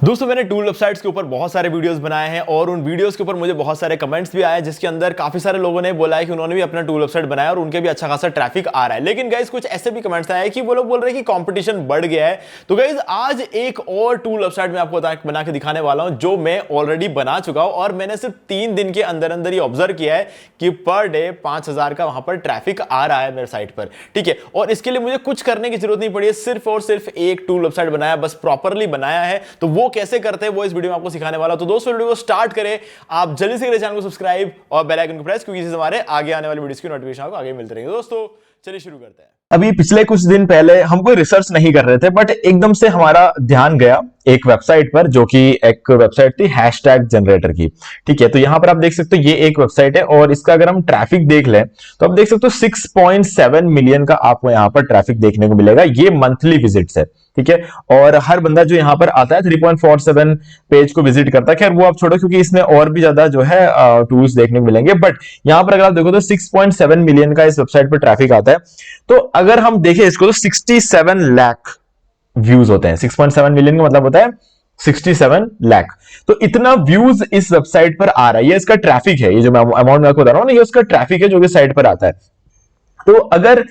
दोस्तों मैंने tool websites के ऊपर बहुत सारे वीडियोस बनाए हैं और उन वीडियोस के ऊपर मुझे बहुत सारे कमेंट्स भी आए जिसके अंदर काफी सारे लोगों ने बोला है कि उन्होंने भी अपना टूल वेबसाइट बनाया और उनके भी अच्छा खासा ट्रैफिक आ रहा है। लेकिन गाइस कुछ ऐसे भी कमेंट्स आए कि वो लोग बोल रहे हैं कि कंपटीशन बढ़ गया है। तो गाइस आज एक और टूल वेबसाइट मैं आपको बना के दिखाने वाला हूं जो मैं ऑलरेडी बना चुका हूं और मैंने सिर्फ 3 दिन के अंदर अंदर ही ऑब्जर्व किया है कि पर डे 5000 का वहां पर ट्रैफिक आ रहा है मेरे साइट पर। ठीक है, और इसके लिए मुझे कुछ करने की जरूरत नहीं पड़ी है, सिर्फ और सिर्फ एक टूल वेबसाइट बनाया, बस प्रॉपरली बनाया है। तो वो कैसे करते हैं वो इस वीडियो में आपको सिखाने वाला। तो दोस्तों वीडियो को स्टार्ट करें, आप जल्दी से चैनल को सब्सक्राइब और बेल आइकन को प्रेस, क्योंकि इससे हमारे आगे आने वाली वीडियोस की नोटिफिकेशन आपको आगे मिलते रहेंगे। दोस्तों चलिए शुरू करते हैं। अभी पिछले कुछ दिन पहले हम कोई रिसर्च नहीं कर रहे थे, बट एकदम से हमारा ध्यान गया एक वेबसाइट पर, जो कि एक वेबसाइट थी हैशटैग जनरेटर की। ठीक है, तो यहां पर आप देख सकते हो ये एक वेबसाइट है और इसका अगर हम ट्रैफिक देख लें तो आप देख सकते हो 6.7 मिलियन का आपको यहां पर ट्रैफिक देखने को मिलेगा। ये मंथली विजिट्स है। ठीक है, और हर बंदा जो यहां पर आता है 3.47 पेज को विजिट करता है। खैर वो आप छोड़ो, क्योंकि इसमें और भी ज्यादा जो है टूल्स देखने को मिलेंगे, बट यहां पर अगर आप देखो तो 6.7 मिलियन का इस वेबसाइट पर ट्रैफिक आता है। तो अगर हम देखें इसको तो 67 लाख व्यूज होते हैं। 6.7 मिलियन का मतलब होता है 67 लाख। तो इतना व्यूज इस वेबसाइट पर आ रहा है, ये इसका ट्रैफिक है। ये जो मैं अमाउंट मैं आपको बता रहा हूं ना, ये उसका ट्रैफिक है जो कि साइट पर आता है। तो अगर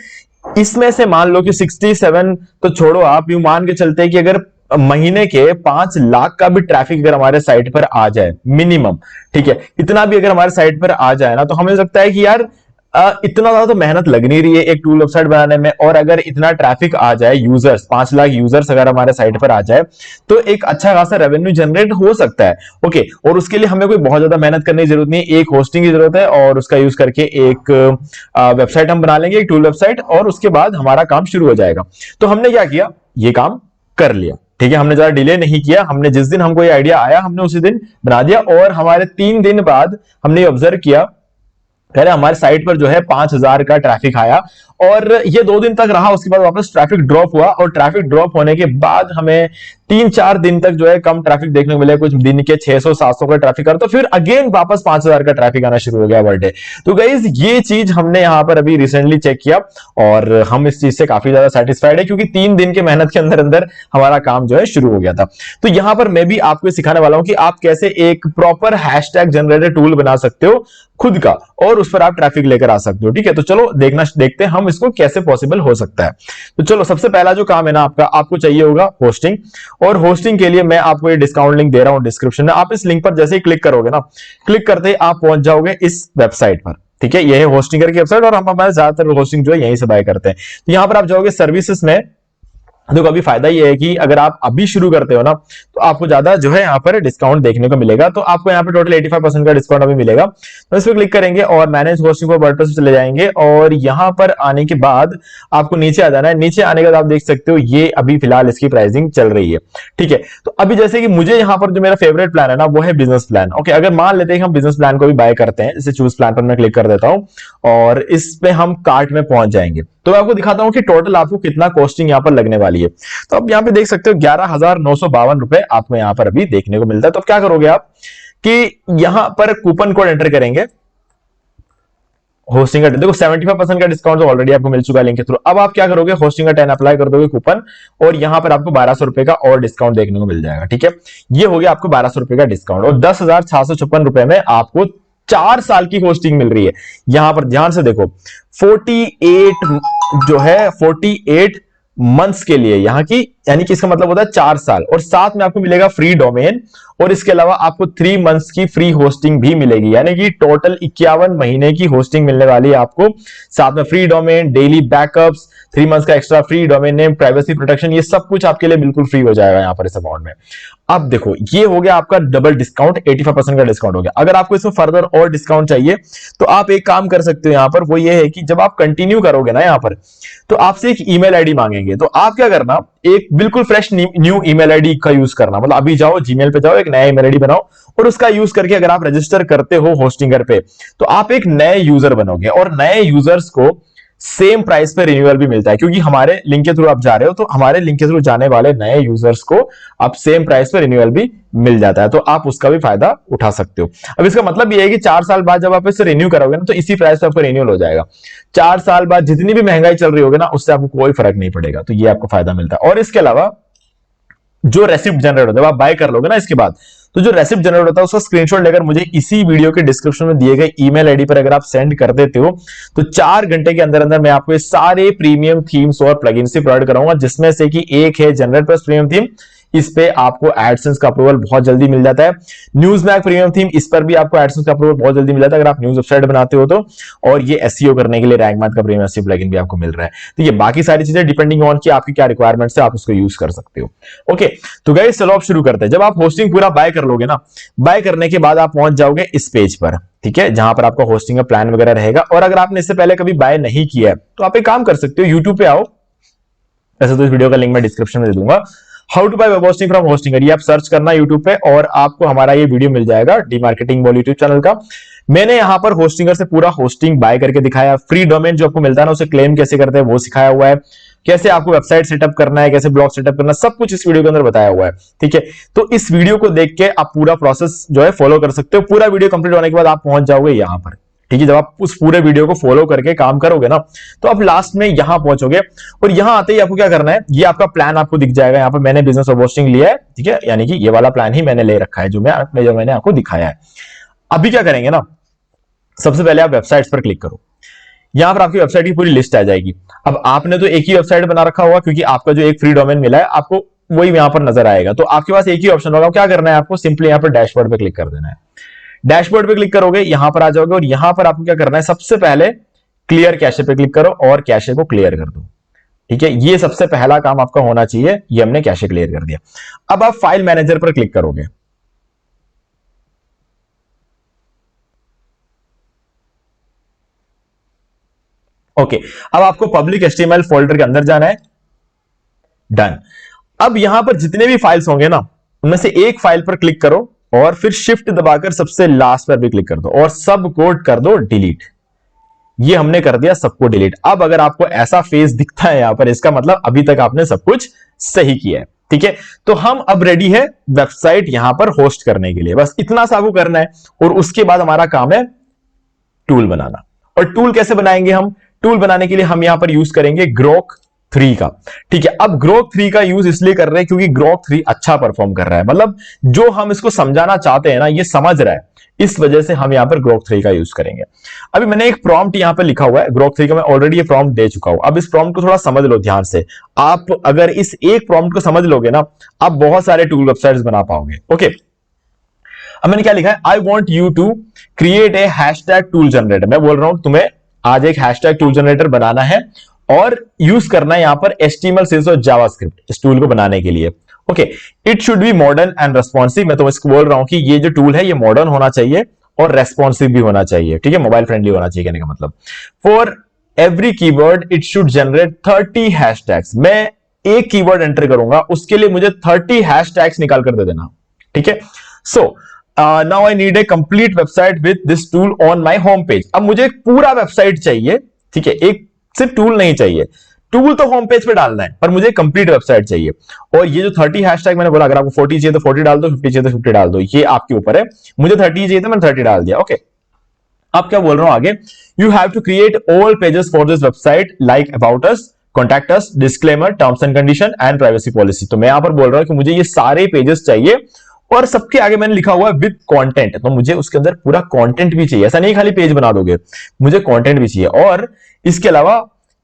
इसमें से मान लो कि 67 तो छोड़ो, आप यूं मान के चलते हैं कि अगर महीने के 5 लाख का भी ट्रैफिक अगर हमारे साइट पर आ जाए मिनिमम, ठीक है, इतना भी अगर हमारे साइट पर आ जाए ना, तो हमें लगता है कि यार इतना ज्यादा तो मेहनत लग नहीं रही है एक टूल वेबसाइट बनाने में। और अगर इतना ट्रैफिक आ जाए, यूजर्स 5 लाख यूजर्स अगर हमारे साइट पर आ जाए, तो एक अच्छा खासा रेवेन्यू जनरेट हो सकता है। ओके, और उसके लिए हमें कोई बहुत ज्यादा मेहनत करने की जरूरत नहीं है। एक होस्टिंग की जरूरत है और उसका यूज करके एक वेबसाइट हम बना लेंगे, एक टूल वेबसाइट, और उसके बाद हमारा काम शुरू हो जाएगा। तो हमने क्या किया, ये काम कर लिया। ठीक है, हमने ज्यादा डिले नहीं किया, हमने जिस दिन हमको ये आइडिया आया हमने उसी दिन बना दिया। और हमारे 3 दिन बाद हमने ऑब्जर्व किया, कह रहे हमारे साइट पर जो है 5000 का ट्रैफिक आया। और ये 2 दिन तक रहा, उसके बाद वापस ट्रैफिक ड्रॉप हुआ। और ट्रैफिक ड्रॉप होने के बाद हमें 3-4 दिन तक जो है कम ट्रैफिक देखने को मिले, कुछ दिन के 600-700 का ट्रैफिक आता, तो फिर अगेन वापस 5000 का ट्रैफिक आना शुरू हो गया पर डे। तो गाइस ये चीज हमने यहां पर अभी रिसेंटली चेक किया और हम इस चीज से काफी ज्यादा सेटिस्फाइड है, क्योंकि 3 दिन के मेहनत के अंदर अंदर हमारा काम जो है शुरू हो गया था। तो यहां पर मैं भी आपको सिखाने वाला हूं कि आप कैसे एक प्रॉपर हैशटैग जनरेटर टूल बना सकते हो खुद का, और उस पर आप ट्रैफिक लेकर आ सकते हो। ठीक है, तो चलो देखते हैं हम इसको कैसे पॉसिबल हो सकता है। तो चलो सबसे पहला जो काम है ना आपका, आपको चाहिए होगा होस्टिंग। और होस्टिंग के लिए मैं आपको ये डिस्काउंट लिंक दे रहा हूं डिस्क्रिप्शन में। आप इस लिंक पर जैसे ही क्लिक करोगे ना, क्लिक करते ही आप पहुंच जाओगे इस वेबसाइट पर। ठीक है, ये है होस्टिंगर की वेबसाइट और हम हमारे ज्यादातर होस्टिंग जो है यहीं से बाय करते हैं। तो यहां पर आप जाओगे सर्विसेज में। देखो अभी फायदा ये है कि अगर आप अभी शुरू करते हो ना, तो आपको ज्यादा जो है यहाँ पर डिस्काउंट देखने को मिलेगा। तो आपको यहाँ पे टोटल 85% का डिस्काउंट अभी मिलेगा। तो इस पर क्लिक करेंगे और मैनेज होस्टिंग पर वर्डप्रेस चले जाएंगे। और यहाँ पर आने के बाद आपको नीचे आ जाना है। नीचे आने के बाद आप देख सकते हो ये अभी फिलहाल इसकी प्राइसिंग चल रही है। ठीक है, तो अभी जैसे कि मुझे यहाँ पर जो मेरा फेवरेट प्लान है ना, वो है बिजनेस प्लान। ओके, अगर मान लेते हैं कि हम बिजनेस प्लान को भी बाय करते हैं, जैसे चूज प्लान पर मैं क्लिक कर देता हूं और इस पे हम कार्ट में पहुंच जाएंगे। तो मैं आपको दिखाता हूं कि टोटल आपको कितना कॉस्टिंग यहां पर लगने वाली है। तो आप यहां पे देख सकते हो 11,952 रुपए आपको यहां पर अभी देखने को मिलता है। तो क्या करोगे आप कि यहां पर कूपन कोड एंटर करेंगे होस्टिंग का। देखो 75% का डिस्काउंट तो ऑलरेडी आपको मिल चुका है लिंक के थ्रू। अब आप क्या करोगे, होस्टिंग का 10 अप्लाई कर दोगे कूपन, और यहां पर आपको 1200 रुपए का और डिस्काउंट देखने को मिल जाएगा। ठीक है, ये हो गया आपको 1200 रुपए का डिस्काउंट। और 10,656 रुपए में आपको 4 साल की होस्टिंग मिल रही है। यहां पर ध्यान से देखो 48 जो है 48 मंथ्स के लिए यहां की, यानी कि इसका मतलब होता है 4 साल। और साथ में आपको मिलेगा फ्री डोमेन, और इसके अलावा आपको 3 मंथ्स की फ्री होस्टिंग भी मिलेगी, यानी कि टोटल 51 महीने की होस्टिंग मिलने वाली है आपको। साथ में free domain, daily backups, 3 months का extra free domain name, privacy protection, ये सब कुछ आपके लिए बिल्कुल फ्री हो जाएगा यहां पर इस अमाउंट में। अब देखो ये हो गया आपका डबल डिस्काउंट, 85% का डिस्काउंट हो गया। अगर आपको इसमें फर्दर और डिस्काउंट चाहिए तो आप एक काम कर सकते हो यहां पर, वो ये है कि जब आप कंटिन्यू करोगे ना यहां पर, तो आपसे एक ईमेल आईडी मांगेंगे। तो आप क्या करना, एक बिल्कुल फ्रेश न्यू ईमेल आईडी का यूज करना। मतलब अभी जाओ जीमेल पे जाओ, एक नया ईमेल आईडी बनाओ, और उसका यूज करके अगर आप रजिस्टर करते हो होस्टिंगर पे, तो आप एक नए यूजर बनोगे। और नए यूजर्स को सेम प्राइस पे रिन्यूअल भी मिलता है, क्योंकि हमारे लिंक के थ्रू आप जा रहे हो, तो हमारे लिंक के थ्रू जाने वाले नए यूजर्स को आप सेम प्राइस पे रिन्यूअल भी मिल जाता है। तो आप उसका भी फायदा उठा सकते हो। अब इसका मतलब ये है कि 4 साल बाद जब आप इसे रिन्यू करोगे ना, तो इसी प्राइस पे आपका रिन्यूअल हो जाएगा। 4 साल बाद जितनी भी महंगाई चल रही होगी ना, उससे आपको कोई फर्क नहीं पड़ेगा। तो ये आपको फायदा मिलता है। और इसके अलावा जो रेसिप्ट जनरेट होता है, आप बाय कर लोगे ना इसके बाद, तो जो रेसिप्ट जनरेट होता है उसका स्क्रीनशॉट लेकर मुझे इसी वीडियो के डिस्क्रिप्शन में दिए गए ईमेल आईडी पर अगर आप सेंड कर देते हो, तो 4 घंटे के अंदर अंदर मैं आपको ये सारे प्रीमियम थीम्स और प्लगइन्स प्रोवाइड कराऊंगा, जिसमें से कि एक है जनरेट प्लस प्रीमियम थीम। इस पे आपको एडसेंस का अप्रूवल बहुत जल्दी मिल जाता है। न्यूज़मैग प्रीमियम थीम, इस पर भी आपको एडसेंस का अप्रूवल बहुत जल्दी मिल जाता है अगर आप न्यूज़ वेबसाइट बनाते हो तो। और ये एसईओ करने के लिए रैंक मैथ का प्रीमियम एसईओ प्लगइन भी आपको मिल रहा है। तो ये बाकी सारी चीजें डिपेंडिंग ऑन कि आपकी क्या रिक्वायरमेंट्स है, आप उसको यूज कर सकते हो। ओके, तो गाइस चलो अब शुरू करते हैं। जब आप होस्टिंग पूरा बाय कर लोगे ना, बाय करने के बाद आप पहुंच जाओगे इस पेज पर, ठीक है, जहां पर आपका होस्टिंग का प्लान वगैरह रहेगा। और अगर आपने इससे पहले कभी बाय नहीं किया है तो आप एक काम कर सकते हो, यूट्यूब पे आओ, वैसे तो इस वीडियो का लिंक मैं डिस्क्रिप्शन में दे दूंगा। How to buy web hosting from Hostinger, ये आप सर्च करना यूट्यूब पे और आपको हमारा ये वीडियो मिल जाएगा डीमार्केटिंग बॉल यूट्यूब चैनल का। मैंने यहां पर होस्टिंगर से पूरा होस्टिंग बाय करके दिखाया, फ्री डोमेन जो आपको मिलता है ना उसे क्लेम कैसे करते हैं वो सिखाया हुआ है, कैसे आपको वेबसाइट सेटअप करना है, कैसे ब्लॉग सेटअप करना, सब कुछ इस वीडियो के अंदर बताया हुआ है। ठीक है, तो इस वीडियो को देख के आप पूरा प्रोसेस जो है फॉलो कर सकते हो। पूरा वीडियो कंप्लीट होने के बाद आप पहुंच जाओगे यहां पर। ठीक है, जब आप उस पूरे वीडियो को फॉलो करके काम करोगे ना, तो आप लास्ट में यहां पहुंचोगे और यहां आते ही आपको क्या करना है, ये आपका प्लान आपको दिख जाएगा। यहां पर मैंने बिजनेस ऑफ होस्टिंग लिया है, ठीक है, यानी कि ये वाला प्लान ही मैंने ले रखा है जो मैंने आपको दिखाया है। अभी क्या करेंगे ना, सबसे पहले आप वेबसाइट्स पर क्लिक करो। यहां पर आपकी वेबसाइट की पूरी लिस्ट आ जाएगी। अब आपने तो एक ही वेबसाइट बना रखा होगा क्योंकि आपका जो एक फ्री डोमेन मिला है आपको वही यहां पर नजर आएगा, तो आपके पास एक ही ऑप्शन होगा। क्या करना है, आपको सिंपली यहां पर डैशबोर्ड पे क्लिक कर देना है। डैशबोर्ड पे क्लिक करोगे, यहां पर आ जाओगे और यहां पर आपको क्या करना है, सबसे पहले क्लियर कैशे पे क्लिक करो और कैशे को क्लियर कर दो। ठीक है, ये सबसे पहला काम आपका होना चाहिए। ये हमने कैशे क्लियर कर दिया। अब आप फाइल मैनेजर पर क्लिक करोगे। ओके, अब आपको पब्लिक एचटीएमएल फोल्डर के अंदर जाना है। डन। अब यहां पर जितने भी फाइल्स होंगे ना, उनमें से एक फाइल पर क्लिक करो और फिर शिफ्ट दबाकर सबसे लास्ट पर भी क्लिक कर दो और सब कोड कर दो डिलीट। ये हमने कर दिया सबको डिलीट। अब अगर आपको ऐसा फेस दिखता है यहां पर, इसका मतलब अभी तक आपने सब कुछ सही किया है। ठीक है, तो हम अब रेडी है वेबसाइट यहां पर होस्ट करने के लिए। बस इतना सा आपको करना है और उसके बाद हमारा काम है टूल बनाना। और टूल कैसे बनाएंगे हम, टूल बनाने के लिए हम यहां पर यूज करेंगे ग्रोक 3 का। ठीक है, अब ग्रोक 3 का यूज इसलिए कर रहे हैं क्योंकि ग्रोक 3 अच्छा परफॉर्म कर रहा है, मतलब जो हम इसको समझाना चाहते हैं ना ये समझ रहा है, इस वजह से हम यहां पर ग्रोक 3 का यूज करेंगे। अभी मैंने एक प्रॉम्प्ट यहां पर लिखा हुआ है ग्रोक 3 का, मैं ऑलरेडी ये प्रॉम्प्ट दे चुका हूं। अब इस प्रॉम्प्ट को थोड़ा समझ लो ध्यान से। आप अगर इस एक प्रॉम्प्ट को समझ लोगे ना, आप बहुत सारे टूल वेबसाइट्स बना पाओगे। ओके, अब मैंने क्या लिखा है, I want you to create a hashtag tool generator. मैं बोल रहा हूं तुम्हें आज एक हैशटैग टूल जनरेटर बनाना है और यूज करना है यहां पर HTML CSS और जावास्क्रिप्ट इस टूल को बनाने के लिए। Okay, it should be modern and responsive. मैं तो इसको बोल रहा हूं कि ये जो टूल है ये मॉडर्न होना चाहिए और रेस्पॉन्सिव भी होना चाहिए। ठीक है, मोबाइल फ्रेंडली होना चाहिए कहने का मतलब। For every keyword it should generate 30 hashtags. मैं एक कीवर्ड एंटर करूंगा, उसके लिए मुझे 30 हैशटैग्स निकाल कर दे देना। ठीक है, so now I need a complete website with this tool on my home page. अब मुझे एक पूरा वेबसाइट चाहिए। ठीक है, एक सिर्फ टूल नहीं चाहिए, टूल तो होम पेज पे डालना है पर मुझे कंप्लीट वेबसाइट चाहिए। और ये जो 30 हैशटैग मैंने बोला, अगर आपको 40 चाहिए तो 40 डाल दो, 50 चाहिए तो 50 डाल दो, ये आपके ऊपर है। मुझे 30 चाहिए तो मैंने 30 डाल दिया। ओके, अब क्या बोल रहा हूं आगे, you have to create all pages for this website like about us, contact us, disclaimer, terms and condition and privacy policy. तो मैं यहां पर बोल रहा हूं कि मुझे ये सारे पेजेस चाहिए और सबके आगे मैंने लिखा हुआ है विद कंटेंट, तो मुझे उसके अंदर पूरा कंटेंट भी चाहिए। ऐसा नहीं खाली पेज बना दोगे, मुझे कंटेंट भी चाहिए। और इसके अलावा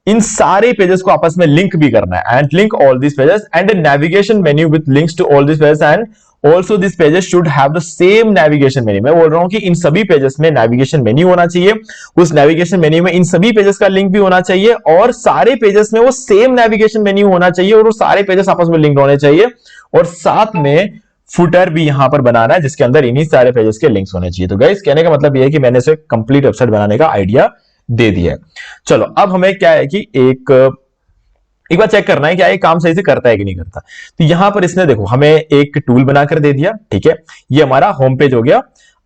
इन सारे पेजेस को आपस में लिंक भी करना है। And link all this pages and a navigation menu with links to all this pages and also this pages should have the same navigation menu. मैं बोल रहा हूं कि इन सभी पेजेस में नेविगेशन मेन्यू होना चाहिए, उस नेविगेशन मेन्यू में इन सभी पेजेस का लिंक भी होना चाहिए और सारे पेजेस में वो सेम नेविगेशन मेन्यू होना चाहिए और वो सारे पेजेस आपस में लिंक होने चाहिए। और साथ में फुटर भी यहां पर बनाना है जिसके अंदर इन्हीं सारे पेजेस के लिंक्स होने चाहिए। तो गाइस कहने का मतलब यह है कि मैंने इसे कंप्लीट वेबसाइट बनाने का आइडिया दे दिया है। चलो अब हमें क्या है कि एक बार चेक करना है क्या ये काम सही से करता है कि नहीं करता। तो यहां पर इसने देखो हमें एक टूल बनाकर दे दिया। ठीक है, ये हमारा होम पेज हो गया।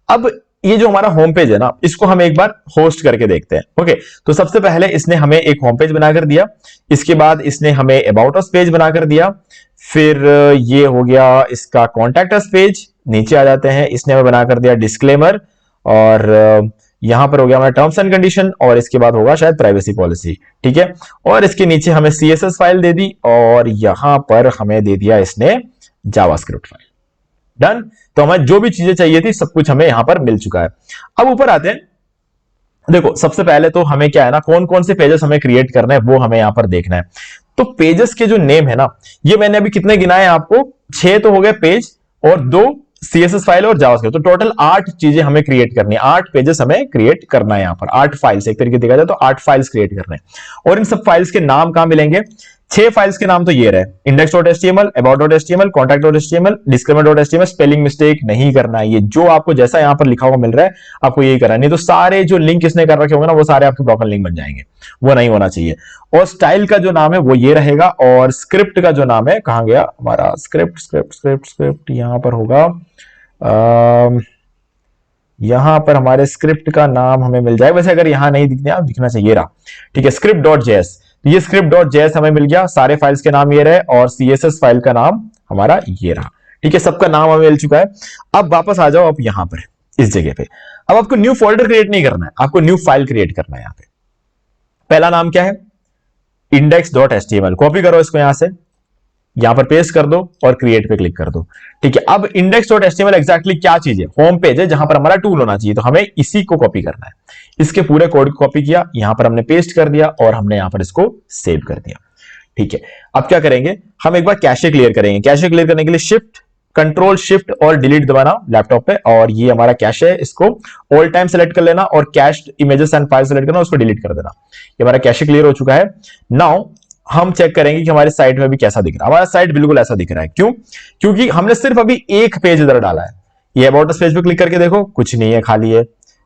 अब ये जो हमारा होम पेज है ना, इसको हम एक बार होस्ट करके देखते हैं। ओके, तो सबसे पहले इसने हमें एक होम पेज बनाकर दिया, इसके बाद इसने हमें अबाउट अस पेज बनाकर दिया, फिर ये हो गया इसका कॉन्टैक्ट अस पेज। नीचे आ जाते हैं, इसने हमें बनाकर दिया डिस्क्लेमर और यहां पर हो गया हमारा टर्म्स एंड कंडीशन और इसके बाद होगा शायद प्राइवेसी पॉलिसी। ठीक है, और इसके नीचे हमें CSS फाइल दे दी और यहां पर हमें दे दिया इसने जावास्क्रिप्ट फाइल। डन। तो हमें जो भी चीजें चाहिए थी सब कुछ हमें यहां पर मिल चुका है। अब ऊपर आते हैं। देखो सबसे पहले तो हमें क्या है ना, कौन कौन से पेजेस हमें क्रिएट करना है वो हमें यहां पर देखना है। तो पेजेस के जो नेम है ना, ये मैंने अभी कितने गिनाए आपको, 6 तो हो गए पेज और 2 सीएसएस फाइल और जावास्क्रिप्ट, तो टोटल 8 चीजें हमें क्रिएट करनी है, 8 पेजेस हमें क्रिएट करना है। यहां पर 8 फाइल्स, एक तरीके देखा जाए तो 8 फाइल्स क्रिएट करने हैं। और इन सब फाइल्स के नाम कहां मिलेंगे, 6 फाइल्स के नाम तो ये रहे, index.html, about.html, contact.html, disclaimer.html। Spelling mistake नहीं करना है, ये जो आपको जैसा यहां पर लिखा हुआ मिल रहा है आपको यही करना है, नहीं तो सारे जो लिंक इसने कर रखे होंगे ना वो सारे आपके ब्रोकन लिंक बन जाएंगे, वो नहीं होना चाहिए। और स्टाइल का जो नाम है वो ये रहेगा, और स्क्रिप्ट का जो नाम है, कहां गया हमारा स्क्रिप्ट, स्क्रिप्ट यहां पर होगा, यहां पर हमारे स्क्रिप्ट का नाम हमें मिल जाए, वैसे अगर यहां नहीं दिखना चाहिए रहा, ठीक है, script.js। तो ये script.js हमें मिल गया, सारे फाइल्स के नाम ये रहे, और CSS फाइल का नाम हमारा ये रहा, ठीक है, सबका नाम हमें मिल चुका है। अब वापस आ जाओ आप यहां पर इस जगह पे। अब आपको न्यू फोल्डर क्रिएट नहीं करना है, आपको न्यू फाइल क्रिएट करना है। यहां पे पहला नाम क्या है, index.html। कॉपी करो इसको यहां से, यहां पर पेस्ट कर दो और क्रिएट पे क्लिक कर दो, ठीक है। अब index.html एग्जैक्टली क्या चीज है, होम पेज है जहां पर हमारा टूल होना चाहिए, तो हमें इसी को कॉपी करना है। इसके पूरे कोड को कॉपी किया, यहां पर हमने पेस्ट कर दिया और हमने यहां पर इसको सेव कर दिया, ठीक है। अब क्या करेंगे, हम एक बार कैशे क्लियर करेंगे। कैशे क्लियर करने के लिए शिफ्ट कंट्रोल शिफ्ट और डिलीट दबाना लैपटॉप पे, और ये हमारा कैश है, इसको ऑल टाइम सेलेक्ट कर लेना और cached images and file select करना, उसको डिलीट कर देना। ये हमारा कैशे क्लियर हो चुका है। नाउ हम चेक करेंगे कि हमारे साइट में अभी कैसा दिख रहा है। हमारा साइट बिल्कुल ऐसा दिख रहा है, क्यों, क्योंकि हमने सिर्फ अभी एक पेज इधर डाला है। ये अबाउट अस पेज पे क्लिक करके देखो, कुछ नहीं है, खाली है।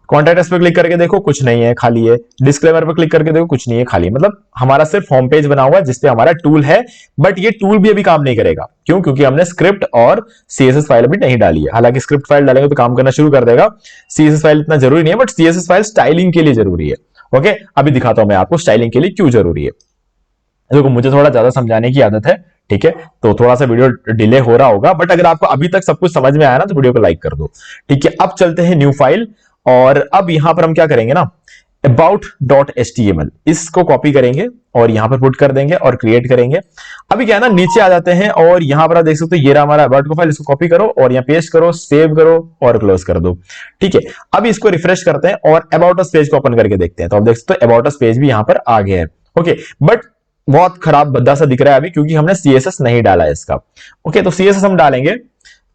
कॉन्टैक्ट अस पे क्लिक करके देखो, कुछ नहीं है, खाली है। डिस्क्लेमर पे क्लिक करके देखो, कुछ नहीं है, खाली है। मतलब हमारा सिर्फ होम पेज बना हुआ है जिसपे हमारा टूल है, बट ये टूल भी अभी काम नहीं करेगा। क्यों, क्योंकि हमने स्क्रिप्ट और सीएसएस फाइल अभी नहीं डाली है। हालांकि स्क्रिप्ट फाइल डालेंगे तो काम करना शुरू कर देगा, सीएसएस फाइल इतना जरूरी नहीं है, बट सीएसएस फाइल स्टाइलिंग के लिए जरूरी है। ओके, अभी दिखाता हूं मैं आपको स्टाइलिंग के लिए क्यों जरूरी है। देखो मुझे थोड़ा ज्यादा समझाने की आदत है, ठीक है, तो थोड़ा सा वीडियो डिले हो रहा होगा, बट अगर आपको अभी तक सब कुछ समझ में आया ना तो वीडियो को लाइक कर दो, ठीक है। अब चलते हैं न्यू फाइल, और अब यहां पर हम क्या करेंगे ना, about.html इसको कॉपी करेंगे और यहां पर पुट कर देंगे और क्रिएट करेंगे। अभी क्या है ना, नीचे आ जाते हैं और यहां पर आप देख सकते हो ये रहा हमारा about का फाइल, इसको कॉपी करो और यहां पेस्ट करो, सेव करो और क्लोज कर दो, ठीक है। अभी इसको रिफ्रेश करते हैं और about us पेज को ओपन करके देखते हैं, तो आप देख सकते हो about us पेज भी यहां पर आ गया है। ओके, बट बहुत खराब भद्दा सा दिख रहा है अभी, क्योंकि हमने सीएसएस नहीं डाला है इसका। ओके, तो सीएसएस हम डालेंगे,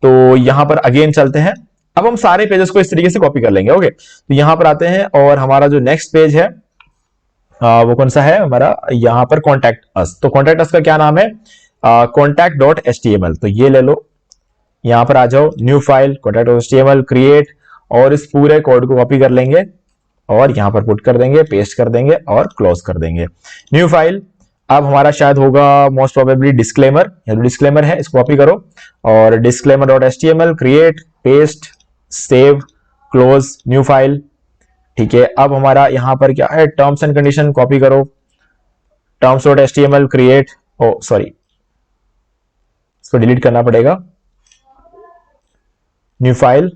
तो यहां पर अगेन चलते हैं। अब हम सारे पेजेस को इस तरीके से कॉपी कर लेंगे। ओके, तो यहां पर आते हैं और हमारा जो नेक्स्ट पेज है वो कौन सा है हमारा, यहां पर कॉन्टैक्ट अस। तो कॉन्टैक्ट अस का क्या नाम है, contact.html। तो ये ले लो, यहां पर आ जाओ, न्यू फाइल contact.html क्रिएट, और इस पूरे कोड को कॉपी कर लेंगे और यहां पर पुट कर देंगे, पेस्ट कर देंगे और क्लोज कर देंगे। न्यू फाइल, अब हमारा शायद होगा मोस्ट प्रोबेबली डिस्क्लेमर, डिस्क्लेमर है, इसको कॉपी करो और disclaimer.html create, paste, save, close, new file, ठीक है। अब हमारा यहां पर क्या है, टर्म्स एंड कंडीशन, कॉपी करो, terms.html क्रिएट, ओ सॉरी इसको डिलीट करना पड़ेगा, new file,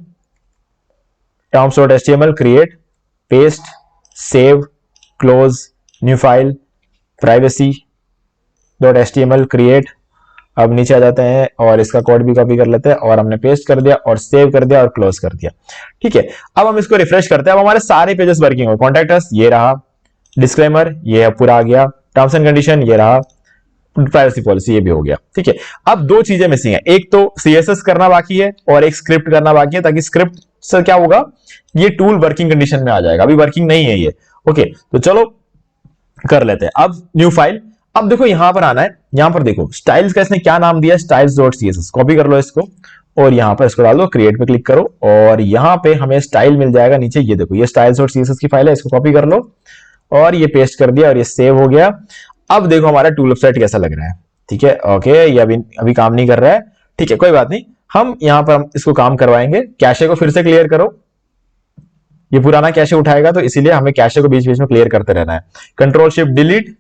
terms.html create, paste, save, close, new file, privacy.html create. अब नीचे आ जाते हैं और इसका कोड भी कॉपी कर लेते हैं और हमने पेस्ट कर दिया और सेव कर दिया और क्लोज कर दिया, ठीक है। अब हम इसको रिफ्रेश करते हैं, अब हमारे सारे पेजेस वर्किंग हो। कॉन्टैक्ट अस ये रहा, डिस्क्लेमर ये पूरा आ गया, टर्म्स एंड कंडीशन ये रहा, प्राइवेसी पॉलिसी ये भी हो गया, ठीक है। अब दो चीजें मिसिंग है, एक तो सीएसएस करना बाकी है और एक स्क्रिप्ट करना बाकी है, ताकि स्क्रिप्ट से क्या होगा, ये टूल वर्किंग कंडीशन में आ जाएगा। अभी वर्किंग नहीं है ये। ओके, तो चलो कर लेते हैं। अब न्यू फाइल, अब देखो यहां पर आना है, यहां पर देखो स्टाइल्स का इसने क्या नाम दिया, styles.css। कॉपी कर लो इसको और यहां पर इसको डाल दो, क्रिएट पे क्लिक करो और यहां पे हमें स्टाइल मिल जाएगा नीचे। ये देखो ये styles.css की फाइल है, इसको कॉपी कर लो और ये पेस्ट कर दिया और ये सेव हो गया। अब देखो हमारा टूल वेबसाइट कैसा लग रहा है, ठीक है। ओके, ये अभी काम नहीं कर रहा है, ठीक है, कोई बात नहीं, हम यहां पर इसको काम करवाएंगे। कैशे को फिर से क्लियर करो, ये पुराना कैशे उठाएगा, तो इसीलिए हमें कैशे को बीच बीच में क्लियर करते रहना है। कंट्रोल शिफ्ट डिलीट,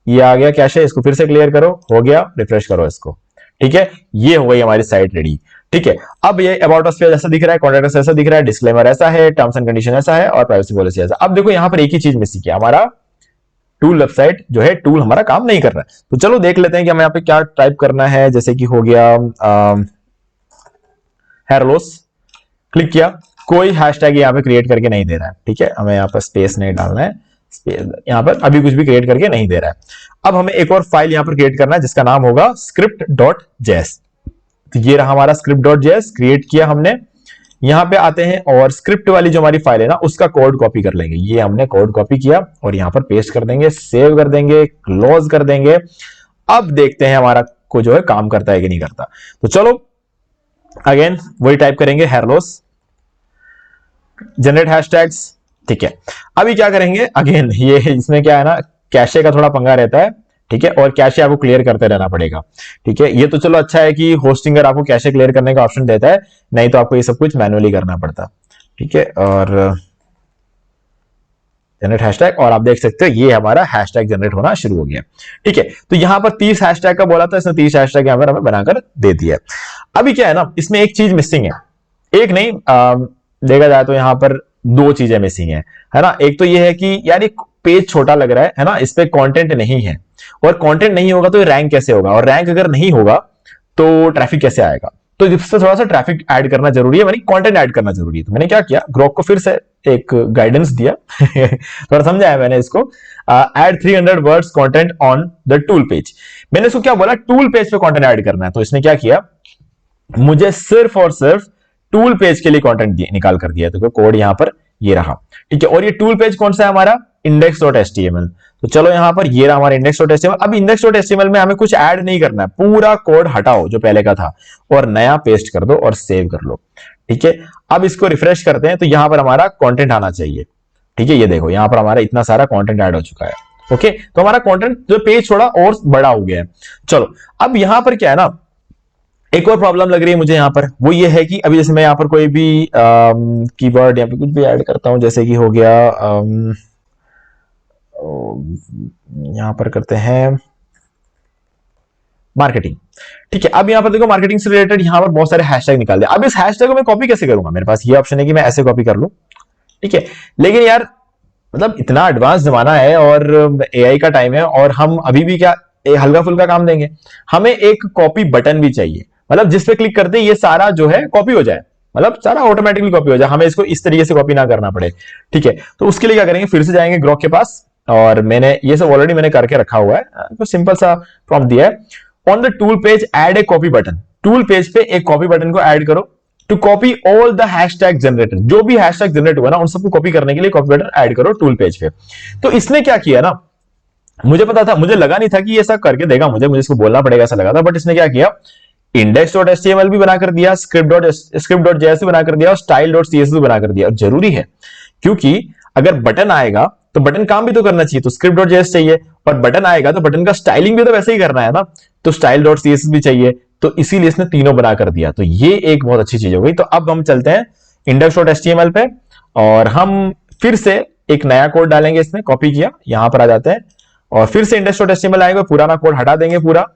ये आ गया कैशे, इसको फिर से क्लियर करो, हो गया, रिफ्रेश करो इसको, ठीक है। ये हो गई हमारी साइट रेडी, ठीक है। अब ये अबाउट अस पेज ऐसा दिख रहा है, कॉन्टैक्ट अस ऐसा दिख रहा है, डिस्क्लेमर ऐसा है, टर्म्स एंड कंडीशन ऐसा है और प्राइवेसी पॉलिसी ऐसा। अब देखो यहां पर एक ही चीज मिसिंग है, हमारा टूल वेबसाइट जो है टूल हमारा काम नहीं कर रहा है। तो चलो देख लेते हैं कि हमें यहाँ पे क्या टाइप करना है। जैसे कि हो गया हेयरलॉस, क्लिक किया, कोई हैशटैग यहाँ पे क्रिएट करके नहीं दे रहा है। ठीक है, हमें यहाँ पर स्पेस नहीं डालना है, स्पेस यहाँ पर अभी कुछ भी क्रिएट करके नहीं दे रहा है। अब हमें एक और फाइल यहाँ पर क्रिएट करना है जिसका नाम होगा script.js। तो ये रहा हमारा script.js, क्रिएट किया हमने। यहां पे आते हैं और स्क्रिप्ट वाली जो हमारी फाइल है ना उसका कोड कॉपी कर लेंगे। ये हमने कोड कॉपी किया और यहां पर पेस्ट कर देंगे, सेव कर देंगे, क्लोज कर देंगे। अब देखते हैं हमारा को जो है काम करता है कि नहीं करता। तो चलो अगेन वही टाइप करेंगे, हेयरलॉस, जनरेट हैशटैग्स। ठीक है, अभी क्या करेंगे, अगेन ये इसमें क्या है ना, कैशे का थोड़ा पंगा रहता है। ठीक है, और कैशे आपको क्लियर करते रहना पड़ेगा। ठीक है, ये तो चलो अच्छा है कि होस्टिंगर आपको कैशे क्लियर करने का ऑप्शन देता है, नहीं तो आपको ये सब कुछ मैनुअली करना पड़ता। ठीक है, और जनरेट हैशटैग, और आप देख सकते हो ये हमारा हैशटैग जनरेट होना शुरू हो गया। ठीक है, तो यहां पर 30 हैशटैग का बोला था, इसने 30 हैशटैग यहां पर हमें बनाकर दे दिया। अभी क्या है ना, इसमें एक चीज मिसिंग है, एक नहीं देखा जाए तो यहां पर दो चीजें मिसिंग है ना। एक तो ये है कि यार एक पेज छोटा लग रहा है ना, इस पे कंटेंट नहीं है, और कंटेंट नहीं होगा तो रैंक कैसे होगा, और रैंक अगर नहीं होगा तो ट्रैफिक कैसे आएगा। तो इससे थोड़ा सा ट्रैफिक ऐड करना जरूरी है, यानी कंटेंट ऐड करना जरूरी है। तो मैंने क्या किया, ग्रोक को फिर से एक गाइडेंस दिया थोड़ा समझाया मैंने इसको, add 300 words content on the tool page. मैंने इसको क्या बोला, टूल पेज पे कंटेंट ऐड करना है। तो इसने क्या किया, मुझे सिर्फ और सिर्फ टूल पेज के लिए कंटेंट निकाल कर दिया। तो कोड यहां पर ये रहा। ठीक है, और ये टूल पेज कौन सा है हमारा, index.html। तो चलो यहां पर ये रहा हमारा index.html। अब index.html में हमें कुछ ऐड नहीं करना है, पूरा कोड हटाओ जो पहले का था और नया पेस्ट कर दो और सेव कर लो। ठीक है, अब इसको रिफ्रेश करते हैं तो यहां पर हमारा कंटेंट आना चाहिए। ठीक है, ये देखो यहां पर हमारा इतना सारा कंटेंट ऐड हो चुका है। ओके, तो हमारा कंटेंट जो पेज थोड़ा और बड़ा हो गया है। चलो अब यहां पर क्या है ना, एक और प्रॉब्लम लग रही है मुझे यहां पर, वो ये है कि अभी जैसे मैं यहां पर कोई भी कीवर्ड या फिर कुछ भी ऐड करता हूं, जैसे कि हो गया यहां पर करते हैं मार्केटिंग। ठीक है, अब यहां पर देखो मार्केटिंग से रिलेटेड यहां पर बहुत सारे हैशटैग निकाल दिए। अब इस हैशटैग को मैं कॉपी कैसे करूंगा, मेरे पास ये ऑप्शन है कि मैं ऐसे कॉपी कर लूं। ठीक है, लेकिन यार मतलब इतना एडवांस जमाना है और एआई का टाइम है, और हम अभी भी क्या हल्का फुल्का काम देंगे, हमें एक कॉपी बटन भी चाहिए, मतलब जिस पे क्लिक करते ये सारा जो है कॉपी हो जाए, मतलब सारा ऑटोमेटिकली कॉपी हो जाए, हमें इसको इस तरीके से कॉपी ना करना पड़े। ठीक है, तो उसके लिए क्या करेंगे, फिर से जाएंगे ग्रोक के पास, और मैंने ये सब ऑलरेडी मैंने करके रखा हुआ है, तो सिंपल सा प्रॉम्प्ट दिया है, on the tool page add a copy button. Tool page पे एक कॉपी बटन को ऐड करो to copy all the hashtag generator. जो भी हैशटैग जनरेट हुआ ना उन सबको कॉपी करने के लिए कॉपी बटन ऐड करो टूल पेज पे। तो इसने क्या किया ना, मुझे पता था, मुझे लगा नहीं था कि ये ऐसा करके देगा, मुझे इसको बोलना पड़ेगा ऐसा लगा था, बट इसने क्या किया, index.html भी बनाकर दिया, script.js भी बनाकर दिया, और style.css भी बनाकर दिया। और जरूरी है क्योंकि अगर बटन आएगा तो बटन काम भी तो करना चाहिए, तो script.js चाहिए, और बटन आएगा तो बटन का स्टाइलिंग भी तो वैसे ही करना है ना, तो style.css भी चाहिए। तो इसीलिए इसने तीनों बनाकर दिया। तो ये एक बहुत अच्छी चीज हो गई। तो अब हम चलते हैं index.html पे, और हम फिर से एक नया कोड डालेंगे। इसमें कॉपी किया, यहां पर आ जाते हैं, और फिर से index.html आएगा, पुराना कोड हटा देंगे पूरा,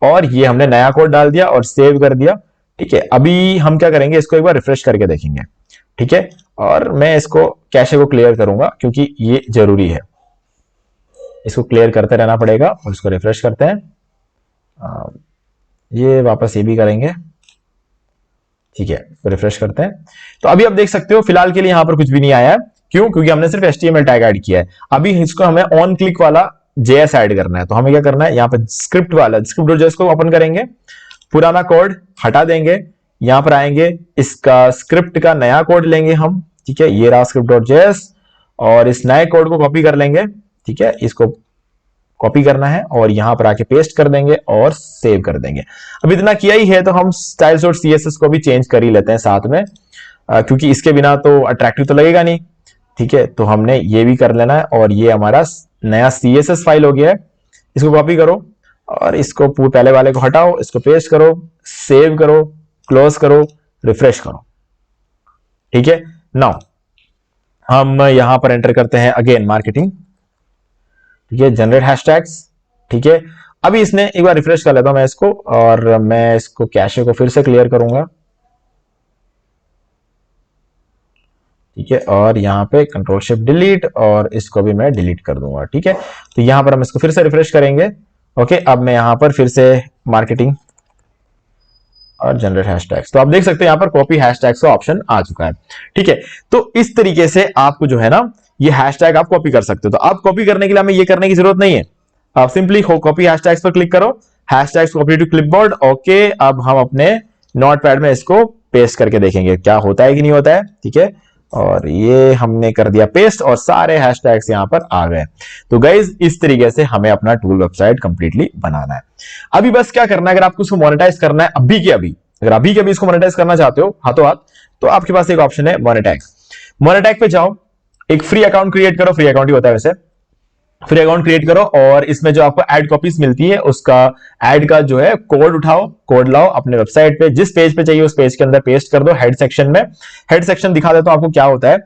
और ये हमने नया कोड डाल दिया और सेव कर दिया। ठीक है, अभी हम क्या करेंगे, इसको एक बार रिफ्रेश करके देखेंगे। ठीक है, और मैं इसको कैशे को क्लियर करूंगा क्योंकि ये जरूरी है, इसको क्लियर करते रहना पड़ेगा। और इसको रिफ्रेश करते हैं, ये वापस ये भी करेंगे। ठीक है, तो रिफ्रेश करते हैं। तो अभी आप देख सकते हो फिलहाल के लिए यहां पर कुछ भी नहीं आया है। क्यों, क्योंकि हमने सिर्फ HTML टैग ऐड किया है। अभी इसको हमें ऑन क्लिक वाला JS ऐड करना है। तो हमें क्या करना है, यहाँ पर स्क्रिप्ट वाला script.js को ओपन करेंगे, पुराना कोड हटा देंगे, यहां पर आएंगे, इसका स्क्रिप्ट का नया कोड लेंगे हम। ठीक है, ये रहा script.js, और इस नए कोड को कॉपी कर लेंगे। ठीक है, इसको कॉपी करना है और यहां पर आके पेस्ट कर देंगे और सेव कर देंगे। अब इतना किया ही है तो हम styles.css को भी चेंज कर ही लेते हैं साथ में, क्योंकि इसके बिना तो अट्रैक्टिव तो लगेगा नहीं। ठीक है, तो हमने ये भी कर लेना है, और ये हमारा नया CSS फाइल हो गया है। इसको कॉपी करो और इसको पहले वाले को हटाओ, इसको पेस्ट करो, सेव करो, क्लोज करो, रिफ्रेश करो। ठीक है, नाउ हम यहां पर एंटर करते हैं अगेन मार्केटिंग। ठीक है, जनरेट हैशटैग्स। ठीक है, अभी इसने एक बार रिफ्रेश कर लेता हूं मैं इसको, और मैं इसको कैशे को फिर से क्लियर करूंगा। ठीक है, और यहाँ पे कंट्रोल शिफ्ट डिलीट, और इसको भी मैं डिलीट कर दूंगा। ठीक है, तो यहाँ पर हम इसको फिर से रिफ्रेश करेंगे। ओके, अब मैं यहाँ पर फिर से मार्केटिंग और जनरेट हैशटैग्स, तो आप देख सकते हैं यहाँ पर कॉपी हैशटैग्स का ऑप्शन आ चुका है। ठीक है, तो इस तरीके से आपको जो है ना ये हैशटैग आप कॉपी कर सकते हो। तो आप कॉपी करने के लिए हमें ये करने की जरूरत नहीं है, आप सिंपली कॉपी हैशटैग्स पर क्लिक करो, hashtags copy to clipboard. Okay, अब हम अपने नोटपैड में इसको पेस्ट करके देखेंगे क्या होता है कि नहीं होता है। ठीक है, और ये हमने कर दिया पेस्ट और सारे हैशटैग्स यहां पर आ गए। तो गाइज इस तरीके से हमें अपना टूल वेबसाइट कंप्लीटली बनाना है। अभी बस क्या करना है, अगर आपको इसको मोनेटाइज करना है अभी के अभी, अगर अभी के अभी इसको मोनेटाइज करना चाहते हो हाथों हाथ, तो आपके पास एक ऑप्शन है मोनेटाइज। मोनेटाइज पे जाओ, एक फ्री अकाउंट क्रिएट करो, फ्री अकाउंट ही होता है वैसे, फ्री अकाउंट क्रिएट करो और इसमें जो आपको एड कॉपीज मिलती है उसका एड का जो है कोड उठाओ, कोड लाओ अपने वेबसाइट पे, जिस पेज पे चाहिए उस पेज के अंदर पेस्ट कर दो हेड सेक्शन में। हेड सेक्शन दिखा देता हूं आपको क्या होता है।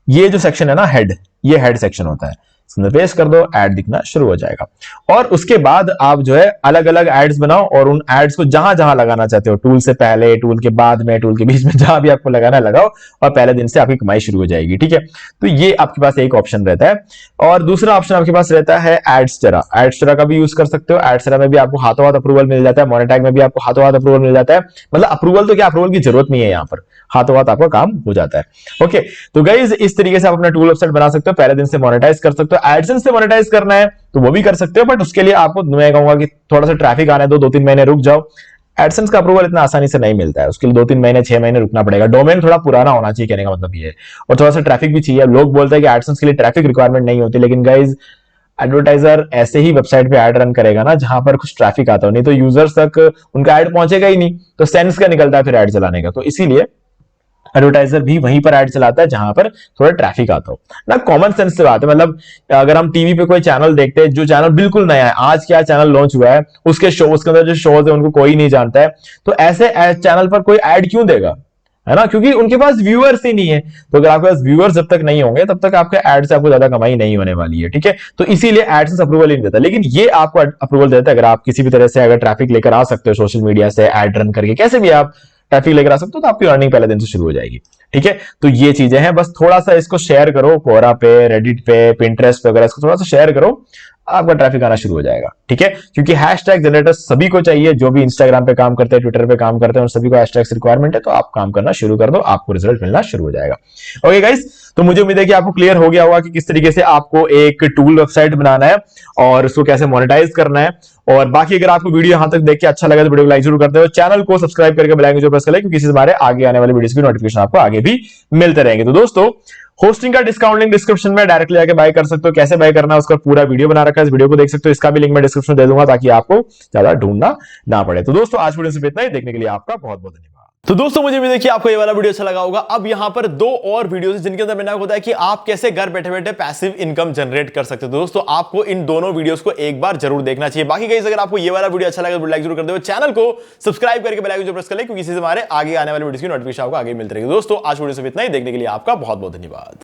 ये जो सेक्शन है ना हेड, ये हेड सेक्शन होता है, इसमें पेस्ट कर दो, एड दिखना शुरू हो जाएगा। और उसके बाद आप जो है अलग अलग एड्स बनाओ और उन एड्स को जहां जहां लगाना चाहते हो, टूल से पहले, टूल के बाद में, टूल के बीच में, जहां भी आपको लगाना है लगाओ और पहले दिन से आपकी कमाई शुरू हो जाएगी। ठीक है, तो ये आपके पास एक ऑप्शन रहता है। और दूसरा ऑप्शन आपके पास रहता है एडस्टरा। एडस्टरा का भी यूज कर सकते हो, एडस्टरा में भी आपको हाथों हाथ अप्रूवल मिल जाता है, मोनेटैग में भी आपको हाथों हाथ अप्रूवल मिल जाता है। मतलब अप्रूवल तो क्या, अप्रूवल की जरूरत नहीं है, यहाँ पर हाथों हाथ आपका काम हो जाता है। ओके, तो गाइज इस तरीके से आप अपना टूल वेबसाइट बना सकते हो, पहले दिन से मोनेटाइज कर सकते हो। एडसेंस से मोनेटाइज करना है तो वो भी कर सकते हो, बट उसके लिए आपको मैं कहूंगा कि थोड़ा सा ट्रैफिक आने दो, 2-3 महीने रुक जाओ। एडसेंस का अप्रूवल इतना आसानी से नहीं मिलता है, उसके लिए 2-3 महीने 6 महीने रुकना पड़ेगा। डोमेन थोड़ा पुराना होना चाहिए, कहने का मतलब ये है, और थोड़ा सा ट्रैफिक भी चाहिए। लोग बोलते हैं कि एडसेंस के लिए ट्रैफिक रिक्वायरमेंट नहीं होती, लेकिन गाइज एडवर्टाइजर ऐसे ही वेबसाइट पे ऐड रन करेगा ना जहां पर कुछ ट्रैफिक आता हो, नहीं तो यूजर्स तक उनका ऐड पहुंचेगा ही नहीं, तो सेंस का निकलता है फिर ऐड चलाने का। तो इसीलिए एडवर्टाइजर भी वहीं पर ऐड चलाता है जहां पर थोड़ा ट्रैफिक आता हो ना। कॉमन सेंस से बात है, मतलब अगर हम टीवी पे कोई चैनल देखते हैं, जो चैनल बिल्कुल नया है, आज क्या चैनल लॉन्च हुआ है, उसके शो, उसके अंदर जो शोज है उनको कोई नहीं जानता है, तो ऐसे चैनल पर कोई ऐड क्यों देगा, है ना, क्योंकि उनके पास व्यूअर्स ही नहीं है। तो अगर आपके पास व्यूअर्स जब तक नहीं होंगे तब तक आपके एड से आपको ज्यादा कमाई नहीं होने वाली है। ठीक है, तो इसीलिए एडसेंस अप्रूवल ही नहीं देता, लेकिन ये आपको अप्रूवल देता है अगर आप किसी भी तरह से अगर ट्रैफिक लेकर आ सकते हो सोशल मीडिया से, एड रन करके कैसे भी आप ट्रैफिक लेकर आ सकते हो, तो आपकी अर्निंग पहले दिन से शुरू हो जाएगी। ठीक है, तो ये चीजें हैं, बस थोड़ा सा इसको शेयर करो, कोरा पे, रेडिट पे, पिंटरेस्ट पे, अगर इसको थोड़ा सा शेयर करो, आपका ट्रैफिक आना शुरू हो जाएगा। ठीक है, क्योंकि हैशटैग जनरेटर सभी को चाहिए, जो भी इंस्टाग्राम पे काम करते हैं, ट्विटर पे काम करते हैं, उन सभी को हैशटैग्स रिक्वायरमेंट है। तो आप काम करना शुरू कर दो, आपको रिजल्ट मिलना शुरू हो जाएगा। ओके गाइस, तो मुझे उम्मीद है कि आपको क्लियर हो गया होगा कि किस तरीके से आपको एक टूल वेबसाइट बनाना है और उसको कैसे मोनेटाइज करना है। और बाकी अगर आपको वीडियो यहां तक देख के अच्छा लगा तो वीडियो को लाइक जरूर करते हो, चैनल को सब्सक्राइब करके बेल आइकन प्रेस कर ले, क्योंकि इससे हमारे आगे आने वाले वीडियोस की नोटिफिकेशन आपको आगे भी मिलते रहेंगे। तो दोस्तों, होस्टिंग का डिस्काउंट लिंक डिस्क्रिप्शन में डायरेक्टली जाके बाय कर सकते हो, कैसे बाय करना है उसका पूरा वीडियो बना रखा है, इस वीडियो को देख सकते हो, इसका भी लिंक मैं डिस्क्रिप्शन में दे दूंगा ताकि आपको ज्यादा ढूंढना ना पड़े। तो दोस्तों, आज वीडियो से इतना ही, देखने के लिए आपका बहुत बहुत धन्यवाद। तो दोस्तों, मुझे उम्मीद है कि आपको ये वाला वीडियो अच्छा लगा होगा। अब यहां पर 2 और वीडियोस हैं जिनके अंदर मैंने आपको बताया कि आप कैसे घर बैठे बैठे पैसिव इनकम जनरेट कर सकते हो। तो दोस्तों, आपको इन दोनों वीडियोस को एक बार जरूर देखना चाहिए। बाकी गाइस, अगर आपको ये वाला वीडियो अच्छा लगा तो लाइक जरूर कर दो, चैनल को सब्सक्राइब करके बेल आइकन जरूर प्रेस कर ले, क्योंकि इससे हमारे आगे आने वाले वीडियोस की नोटिफिकेशन आपको आगे मिलती रहेगी। दोस्तों, आज वीडियो से इतना ही, देखने के लिए आपका बहुत बहुत धन्यवाद।